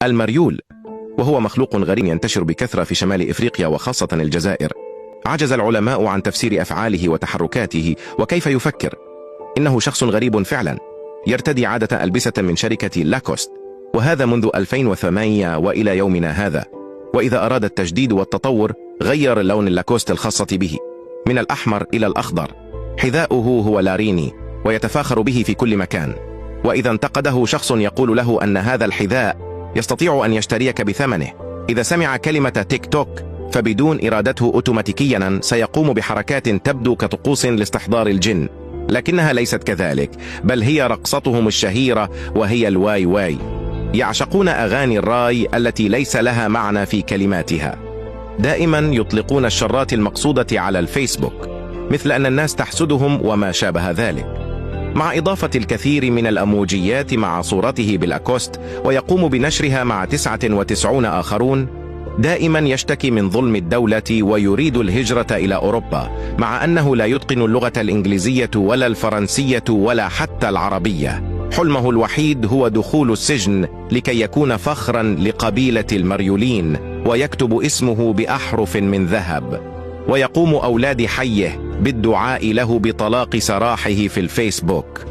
المريول، وهو مخلوق غريب ينتشر بكثرة في شمال إفريقيا وخاصة الجزائر. عجز العلماء عن تفسير أفعاله وتحركاته وكيف يفكر. إنه شخص غريب فعلا، يرتدي عادة ألبسة من شركة لاكوست، وهذا منذ 2008 وإلى يومنا هذا. وإذا أراد التجديد والتطور غير لون اللاكوست الخاصة به من الأحمر إلى الأخضر. حذاؤه هو لاريني ويتفاخر به في كل مكان، وإذا انتقده شخص يقول له أن هذا الحذاء يستطيع أن يشتريك بثمنه. إذا سمع كلمة تيك توك فبدون إرادته أوتوماتيكيا سيقوم بحركات تبدو كطقوس لاستحضار الجن، لكنها ليست كذلك، بل هي رقصتهم الشهيرة وهي الواي واي. يعشقون أغاني الراي التي ليس لها معنى في كلماتها. دائما يطلقون الشرات المقصودة على الفيسبوك، مثل أن الناس تحسدهم وما شابه ذلك، مع إضافة الكثير من الأموجيات مع صورته بالأكوست، ويقوم بنشرها مع 99 آخرون. دائما يشتكي من ظلم الدولة ويريد الهجرة إلى أوروبا، مع أنه لا يتقن اللغة الإنجليزية ولا الفرنسية ولا حتى العربية. حلمه الوحيد هو دخول السجن لكي يكون فخرا لقبيلة المريولين، ويكتب اسمه بأحرف من ذهب. ويقوم أولاد حيه بالدعاء له بطلاق سراحه في الفيسبوك.